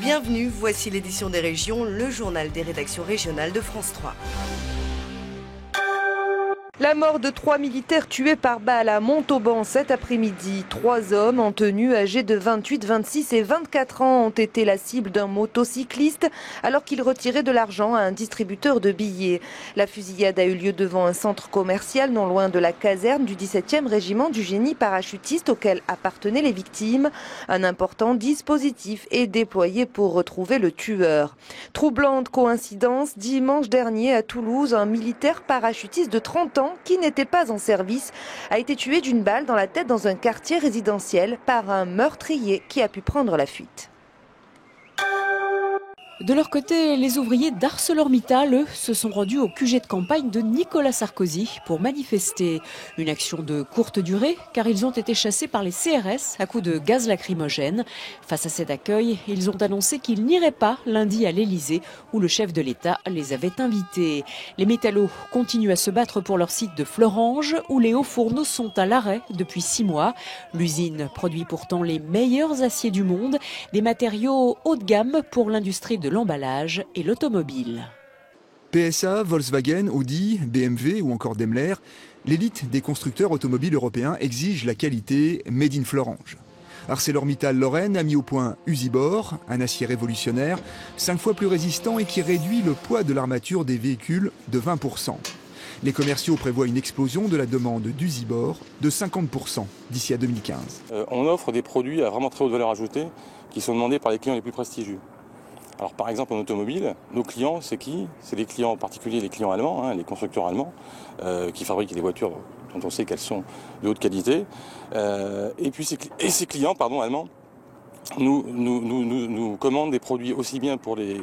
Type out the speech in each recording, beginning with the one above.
Bienvenue, voici l'édition des régions, le journal des rédactions régionales de France 3. La mort de 3 militaires tués par balle à Montauban cet après-midi. 3 hommes en tenue âgés de 28, 26 et 24 ans ont été la cible d'un motocycliste alors qu'il retirait de l'argent à un distributeur de billets. La fusillade a eu lieu devant un centre commercial non loin de la caserne du 17e régiment du génie parachutiste auquel appartenaient les victimes. Un important dispositif est déployé pour retrouver le tueur. Troublante coïncidence, dimanche dernier à Toulouse, un militaire parachutiste de 30 ans qui n'était pas en service, a été tué d'une balle dans la tête dans un quartier résidentiel par un meurtrier qui a pu prendre la fuite. De leur côté, les ouvriers d'ArcelorMittal, eux, se sont rendus au QG de campagne de Nicolas Sarkozy pour manifester. Une action de courte durée, car ils ont été chassés par les CRS à coups de gaz lacrymogène. Face à cet accueil, ils ont annoncé qu'ils n'iraient pas lundi à l'Elysée, où le chef de l'État les avait invités. Les métallos continuent à se battre pour leur site de Florange, où les hauts fourneaux sont à l'arrêt depuis 6 mois. L'usine produit pourtant les meilleurs aciers du monde, des matériaux haut de gamme pour l'industrie de l'emballage et l'automobile. PSA, Volkswagen, Audi, BMW ou encore Daimler, l'élite des constructeurs automobiles européens exige la qualité Made in Florange. ArcelorMittal Lorraine a mis au point Usibor, un acier révolutionnaire, 5 fois plus résistant et qui réduit le poids de l'armature des véhicules de 20%. Les commerciaux prévoient une explosion de la demande d'Usibor de 50% d'ici à 2015. On offre des produits à vraiment très haute valeur ajoutée qui sont demandés par les clients les plus prestigieux. Alors par exemple en automobile, nos clients c'est qui? C'est les clients en particulier, les clients allemands, les constructeurs allemands qui fabriquent des voitures dont on sait qu'elles sont de haute qualité. Et ces clients allemands nous commandent des produits aussi bien pour les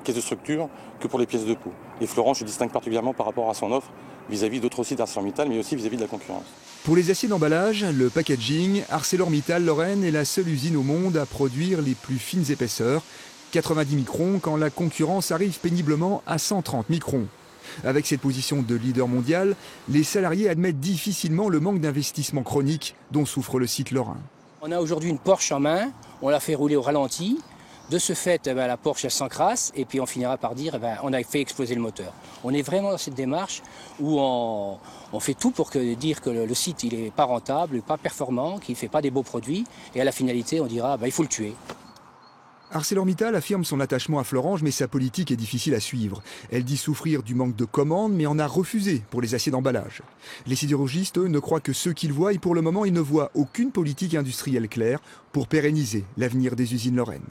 caisses de structure que pour les pièces de peau. Et Florange se distingue particulièrement par rapport à son offre vis-à-vis d'autres sites ArcelorMittal, mais aussi vis-à-vis de la concurrence. Pour les aciers d'emballage, le packaging, ArcelorMittal Lorraine est la seule usine au monde à produire les plus fines épaisseurs, 90 microns quand la concurrence arrive péniblement à 130 microns. Avec cette position de leader mondial, les salariés admettent difficilement le manque d'investissement chronique dont souffre le site lorrain. On a aujourd'hui une Porsche en main, on la fait rouler au ralenti. De ce fait, la Porsche elle s'encrasse et puis on finira par dire on a fait exploser le moteur. On est vraiment dans cette démarche où on fait tout pour dire que le site il n'est pas rentable, pas performant, qu'il ne fait pas des beaux produits. Et à la finalité, on dira il faut le tuer. ArcelorMittal affirme son attachement à Florange, mais sa politique est difficile à suivre. Elle dit souffrir du manque de commandes, mais en a refusé pour les aciers d'emballage. Les sidérurgistes, eux, ne croient que ce qu'ils voient, et pour le moment, ils ne voient aucune politique industrielle claire pour pérenniser l'avenir des usines lorraines.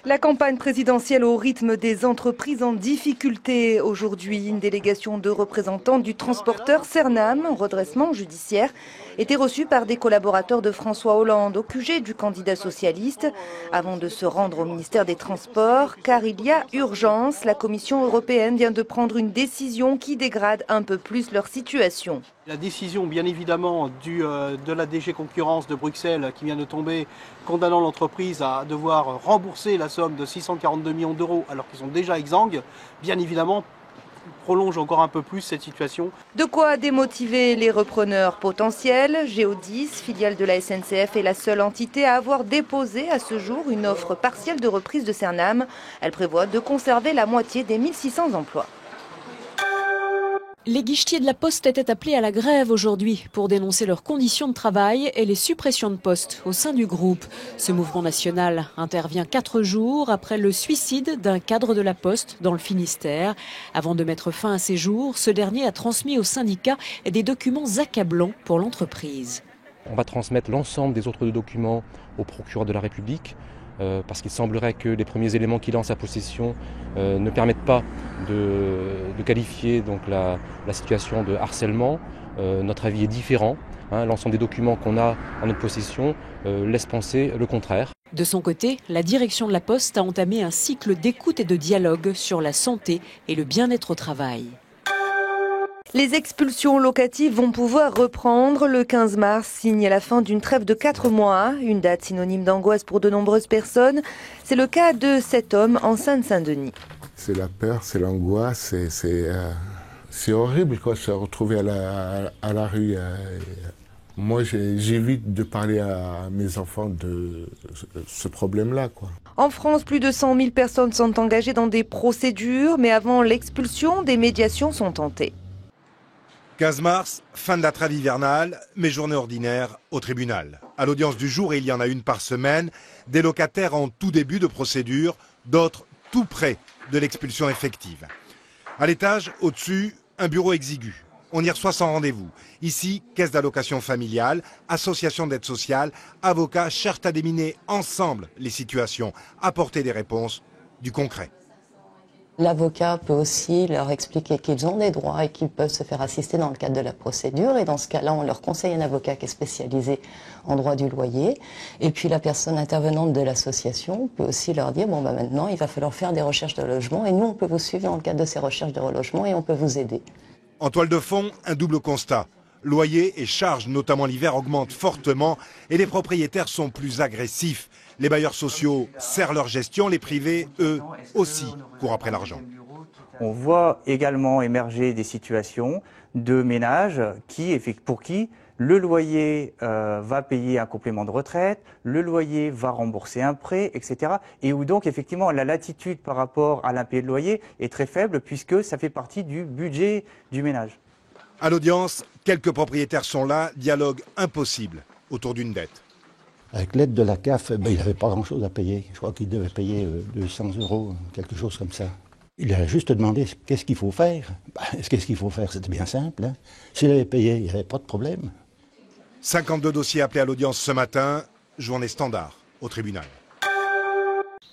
La campagne présidentielle au rythme des entreprises en difficulté. Aujourd'hui, une délégation de représentants du transporteur Cernam, en redressement judiciaire, était reçue par des collaborateurs de François Hollande au QG du candidat socialiste avant de se rendre au ministère des Transports. Car il y a urgence, la Commission européenne vient de prendre une décision qui dégrade un peu plus leur situation. La décision, bien évidemment, de la DG Concurrence de Bruxelles qui vient de tomber, condamnant l'entreprise à devoir rembourser la somme de 642 millions d'euros alors qu'ils sont déjà exsangues, bien évidemment, prolonge encore un peu plus cette situation. De quoi démotiver les repreneurs potentiels. Géodis, filiale de la SNCF, est la seule entité à avoir déposé à ce jour une offre partielle de reprise de Cernam. Elle prévoit de conserver la moitié des 1600 emplois. Les guichetiers de la Poste étaient appelés à la grève aujourd'hui pour dénoncer leurs conditions de travail et les suppressions de postes au sein du groupe. Ce mouvement national intervient 4 jours après le suicide d'un cadre de la Poste dans le Finistère. Avant de mettre fin à ses jours, ce dernier a transmis au syndicat des documents accablants pour l'entreprise. On va transmettre l'ensemble des autres documents au procureur de la République. Parce qu'il semblerait que les premiers éléments qu'il a en sa possession ne permettent pas de qualifier donc la situation de harcèlement. Notre avis est différent. L'ensemble des documents qu'on a en notre possession laisse penser le contraire. De son côté, la direction de la Poste a entamé un cycle d'écoute et de dialogue sur la santé et le bien-être au travail. Les expulsions locatives vont pouvoir reprendre. Le 15 mars signe la fin d'une trêve de 4 mois, une date synonyme d'angoisse pour de nombreuses personnes. C'est le cas de cet homme en Seine-Saint-Denis. C'est la peur, c'est l'angoisse, c'est horrible quoi, se retrouver à la rue. Moi, j'évite de parler à mes enfants de ce problème-là, quoi. En France, plus de 100 000 personnes sont engagées dans des procédures, mais avant l'expulsion, des médiations sont tentées. 15 mars, fin de la trêve hivernale, mais journée ordinaire au tribunal. À l'audience du jour, et il y en a une par semaine, des locataires en tout début de procédure, d'autres tout près de l'expulsion effective. À l'étage, au-dessus, un bureau exigu. On y reçoit sans rendez-vous. Ici, caisse d'allocation familiale, association d'aide sociale, avocats cherchent à déminer ensemble les situations, apporter des réponses, du concret. L'avocat peut aussi leur expliquer qu'ils ont des droits et qu'ils peuvent se faire assister dans le cadre de la procédure. Et dans ce cas-là, on leur conseille un avocat qui est spécialisé en droit du loyer. Et puis la personne intervenante de l'association peut aussi leur dire, bon, maintenant, il va falloir faire des recherches de logement. Et nous, on peut vous suivre dans le cadre de ces recherches de relogement et on peut vous aider. En toile de fond, un double constat. Loyers et charges, notamment l'hiver, augmentent fortement et les propriétaires sont plus agressifs. Les bailleurs sociaux serrent leur gestion, les privés, eux, aussi, courent après l'argent. On voit également émerger des situations de ménages pour qui le loyer va payer un complément de retraite, le loyer va rembourser un prêt, etc. Et où donc effectivement la latitude par rapport à l'impayé de loyer est très faible puisque ça fait partie du budget du ménage. À l'audience, quelques propriétaires sont là, dialogue impossible autour d'une dette. Avec l'aide de la CAF, il n'avait pas grand-chose à payer. Je crois qu'il devait payer 200 €, quelque chose comme ça. Il a juste demandé qu'est-ce qu'il faut faire. Qu'est-ce qu'il faut faire? C'était bien simple. Hein. S'il avait payé, il n'y avait pas de problème. 52 dossiers appelés à l'audience ce matin, journée standard au tribunal.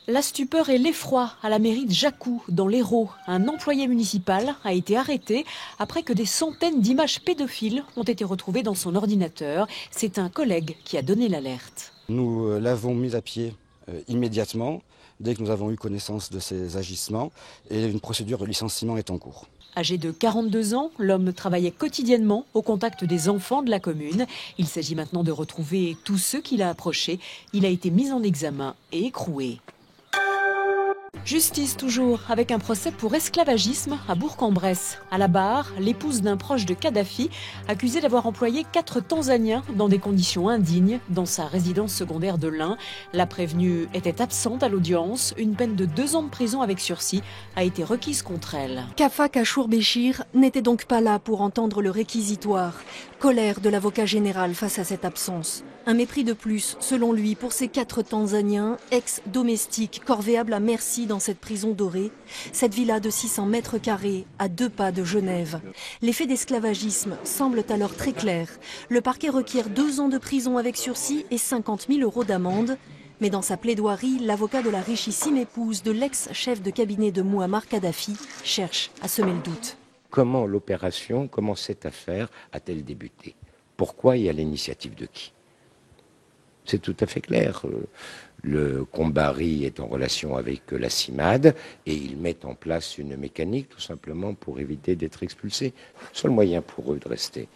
La stupeur et l'effroi à la mairie de Jacou, dans l'Hérault. Un employé municipal a été arrêté après que des centaines d'images pédophiles ont été retrouvées dans son ordinateur. C'est un collègue qui a donné l'alerte. Nous l'avons mis à pied immédiatement, dès que nous avons eu connaissance de ces agissements, et une procédure de licenciement est en cours. Âgé de 42 ans, l'homme travaillait quotidiennement au contact des enfants de la commune. Il s'agit maintenant de retrouver tous ceux qu'il a approchés. Il a été mis en examen et écroué. Justice toujours, avec un procès pour esclavagisme à Bourg-en-Bresse. À la barre, l'épouse d'un proche de Kadhafi, accusée d'avoir employé 4 Tanzaniens dans des conditions indignes dans sa résidence secondaire de l'Ain. La prévenue était absente à l'audience. Une peine de 2 ans de prison avec sursis a été requise contre elle. Kafa Kachour Béchir n'était donc pas là pour entendre le réquisitoire. Colère de l'avocat général face à cette absence. Un mépris de plus, selon lui, pour ces 4 Tanzaniens, ex-domestiques, corvéables à merci dans cette prison dorée, cette villa de 600 mètres carrés à 2 pas de Genève. Les faits d'esclavagisme semblent alors très clairs. Le parquet requiert 2 ans de prison avec sursis et 50 000 € d'amende. Mais dans sa plaidoirie, l'avocat de la richissime épouse de l'ex-chef de cabinet de Mouammar Kadhafi cherche à semer le doute. Comment l'opération, comment cette affaire a-t-elle débuté? Pourquoi et à l'initiative de qui? C'est tout à fait clair. Le Kombari est en relation avec la CIMAD et ils mettent en place une mécanique tout simplement pour éviter d'être expulsés. Le seul moyen pour eux de rester,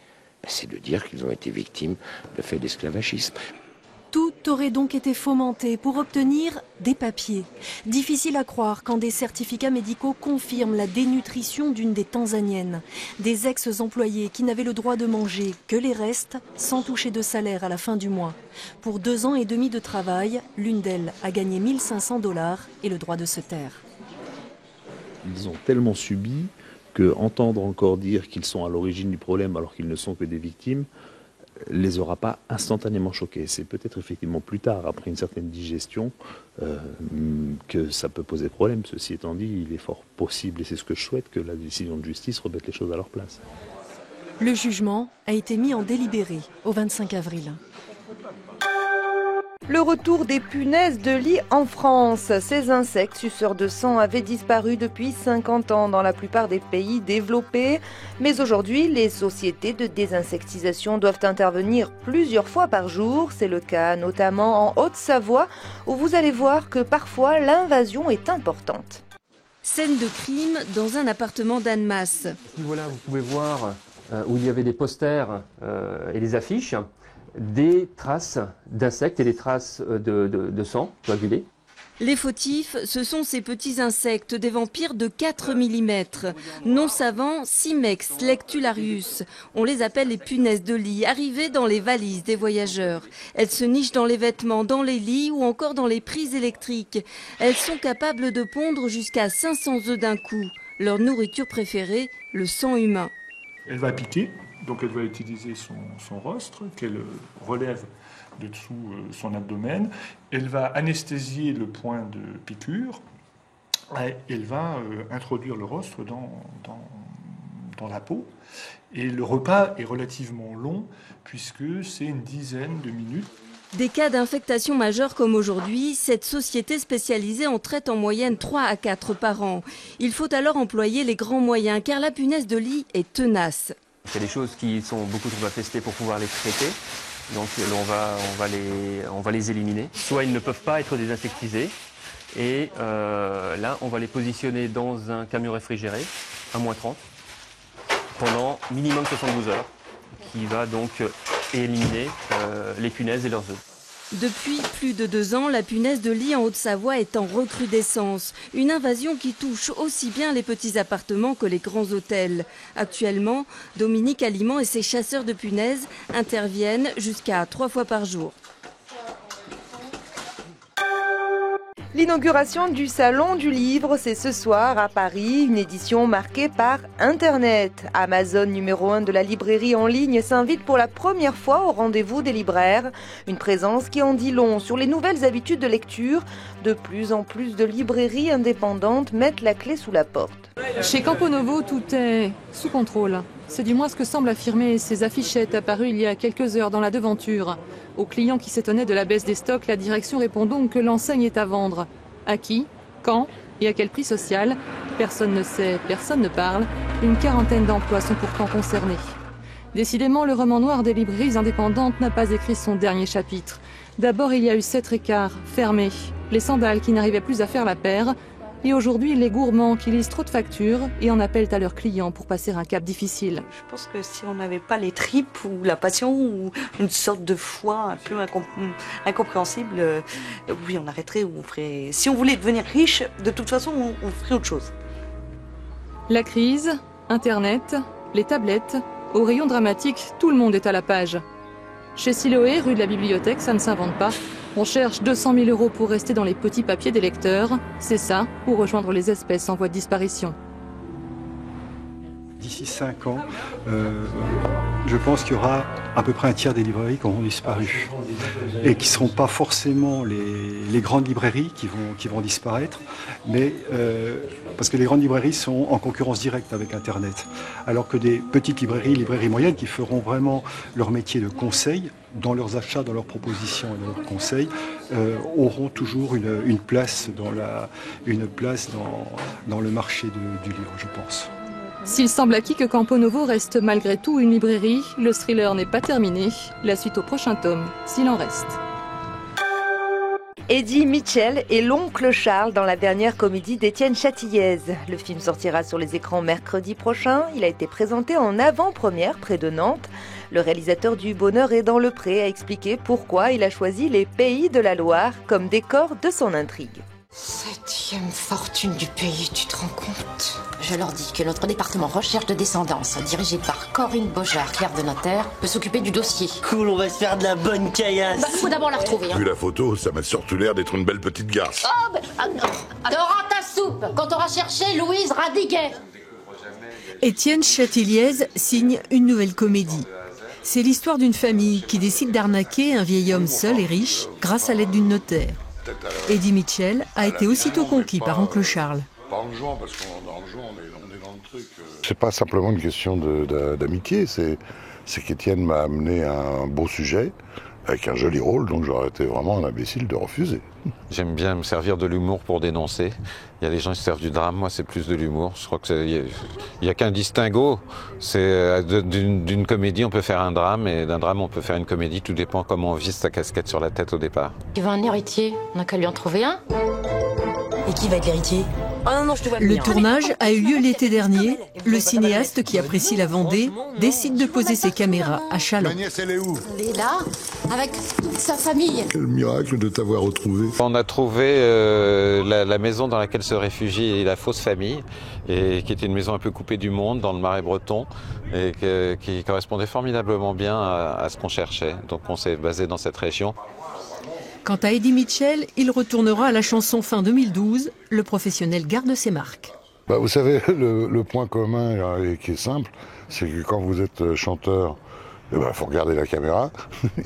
c'est de dire qu'ils ont été victimes de faits d'esclavagisme. Tout aurait donc été fomenté pour obtenir des papiers. Difficile à croire quand des certificats médicaux confirment la dénutrition d'une des Tanzaniennes. Des ex-employés qui n'avaient le droit de manger que les restes sans toucher de salaire à la fin du mois. Pour 2 ans et demi de travail, l'une d'elles a gagné 1 500 $ et le droit de se taire. Ils ont tellement subi qu'entendre encore dire qu'ils sont à l'origine du problème alors qu'ils ne sont que des victimes les aura pas instantanément choqués. C'est peut-être effectivement plus tard, après une certaine digestion, que ça peut poser problème. Ceci étant dit, il est fort possible, et c'est ce que je souhaite, que la décision de justice remette les choses à leur place. Le jugement a été mis en délibéré au 25 avril. Le retour des punaises de lit en France. Ces insectes suceurs de sang avaient disparu depuis 50 ans dans la plupart des pays développés. Mais aujourd'hui, les sociétés de désinsectisation doivent intervenir plusieurs fois par jour. C'est le cas notamment en Haute-Savoie, où vous allez voir que parfois l'invasion est importante. Scène de crime dans un appartement d'Annemasse. Voilà, vous pouvez voir où il y avait des posters et des affiches. Des traces d'insectes et des traces de sang coagulé. Les fautifs, ce sont ces petits insectes, des vampires de 4 mm. Non savants, Simex lectularius. On les appelle les punaises de lit, arrivées dans les valises des voyageurs. Elles se nichent dans les vêtements, dans les lits ou encore dans les prises électriques. Elles sont capables de pondre jusqu'à 500 œufs d'un coup. Leur nourriture préférée, le sang humain. Elle va piquer, donc elle va utiliser son rostre qu'elle relève de dessous son abdomen. Elle va anesthésier le point de piqûre. Et elle va introduire le rostre dans la peau. Et le repas est relativement long puisque c'est une dizaine de minutes. Des cas d'infectation majeure comme aujourd'hui, cette société spécialisée en traite en moyenne 3 à 4 par an. Il faut alors employer les grands moyens car la punaise de lit est tenace. Il y a des choses qui sont beaucoup trop infestées pour pouvoir les traiter. Donc on va les éliminer. Soit ils ne peuvent pas être désinsectisés. Et là, on va les positionner dans un camion réfrigéré à -30 pendant minimum 72 heures, qui va donc éliminer les punaises et leurs œufs. Depuis plus de 2 ans, la punaise de lit en Haute-Savoie est en recrudescence. Une invasion qui touche aussi bien les petits appartements que les grands hôtels. Actuellement, Dominique Aliment et ses chasseurs de punaises interviennent jusqu'à 3 fois par jour. L'inauguration du Salon du Livre, c'est ce soir à Paris, une édition marquée par Internet. Amazon numéro 1 de la librairie en ligne s'invite pour la première fois au rendez-vous des libraires. Une présence qui en dit long sur les nouvelles habitudes de lecture. De plus en plus de librairies indépendantes mettent la clé sous la porte. Chez Camponovo, tout est sous contrôle. C'est du moins ce que semblent affirmer ces affichettes apparues il y a quelques heures dans la devanture. Aux clients qui s'étonnaient de la baisse des stocks, la direction répond donc que l'enseigne est à vendre. À qui, quand et à quel prix social? Personne ne sait, personne ne parle. Une quarantaine d'emplois sont pourtant concernés. Décidément, le roman noir des librairies indépendantes n'a pas écrit son dernier chapitre. D'abord, il y a eu 7 écarts fermés, les sandales qui n'arrivaient plus à faire la paire, et aujourd'hui, les gourmands qui lisent trop de factures et en appellent à leurs clients pour passer un cap difficile. Je pense que si on n'avait pas les tripes ou la passion ou une sorte de foi un peu incompréhensible, oui, on arrêterait ou on ferait... Si on voulait devenir riche, de toute façon, on ferait autre chose. La crise, Internet, les tablettes, au rayon dramatique, tout le monde est à la page. Chez Siloé, rue de la Bibliothèque, ça ne s'invente pas. On cherche 200 000 € pour rester dans les petits papiers des lecteurs. C'est ça, pour rejoindre les espèces en voie de disparition. D'ici 5 ans, je pense qu'il y aura à peu près un tiers des librairies qui auront disparu. Et qui ne seront pas forcément les grandes librairies qui vont disparaître, mais parce que les grandes librairies sont en concurrence directe avec Internet. Alors que des petites librairies moyennes qui feront vraiment leur métier de conseil, dans leurs achats, dans leurs propositions et dans leurs conseils, auront toujours une place dans le marché du livre, je pense. S'il semble acquis que Camponovo reste malgré tout une librairie, le thriller n'est pas terminé. La suite au prochain tome, s'il en reste. Eddie Mitchell et l'oncle Charles dans la dernière comédie d'Étienne Châtillaise. Le film sortira sur les écrans mercredi prochain. Il a été présenté en avant-première près de Nantes. Le réalisateur du Bonheur est dans le Pré a expliqué pourquoi il a choisi les Pays de la Loire comme décor de son intrigue. 7e fortune du pays, tu te rends compte? Je leur dis que notre département recherche de descendance, dirigé par Corinne Beaujard, clerc de notaire, peut s'occuper du dossier. Cool, on va se faire de la bonne caillasse. Bah, faut d'abord la retrouver. Hein. Vu la photo, ça m'a surtout l'air d'être une belle petite garce. Oh, t'auras ta soupe quand t'auras cherché Louise Radiguet. Étienne Châtillaise signe une nouvelle comédie. C'est l'histoire d'une famille qui décide d'arnaquer un vieil homme seul et riche grâce à l'aide d'une notaire. Eddie Mitchell a été aussitôt conquis par oncle Charles. Pas en jouant, parce qu'on dans le jeu, on est dans le truc. C'est pas simplement une question d'amitié, c'est qu'Étienne m'a amené un beau sujet, avec un joli rôle, donc j'aurais été vraiment un imbécile de refuser. J'aime bien me servir de l'humour pour dénoncer. Il y a des gens qui se servent du drame, moi c'est plus de l'humour. Je crois qu'il n'y a qu'un distinguo. C'est d'une comédie on peut faire un drame et d'un drame on peut faire une comédie. Tout dépend comment on vise sa casquette sur la tête au départ. Il veut un héritier, on n'a qu'à lui en trouver un. Et qui va être l'héritier? Oh non, non, je te vois Le tournage a eu lieu l'été dernier. Le cinéaste qui apprécie la Vendée décide de poser ses caméras à Châlons. Elle est là. avec toute sa famille. Quel miracle de t'avoir retrouvé. On a trouvé la maison dans laquelle se réfugie la fausse famille, et qui était une maison un peu coupée du monde dans le Marais breton, et qui correspondait formidablement bien à ce qu'on cherchait. Donc on s'est basé dans cette région. Quant à Eddie Mitchell, il retournera à la chanson fin 2012. Le professionnel garde ses marques. Vous savez, le point commun qui est simple, c'est que quand vous êtes chanteur, il faut regarder la caméra,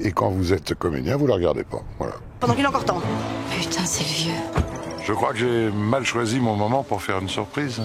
et quand vous êtes comédien, vous ne la regardez pas. Voilà. Pendant qu'il est encore temps. Putain, c'est vieux. Je crois que j'ai mal choisi mon moment pour faire une surprise.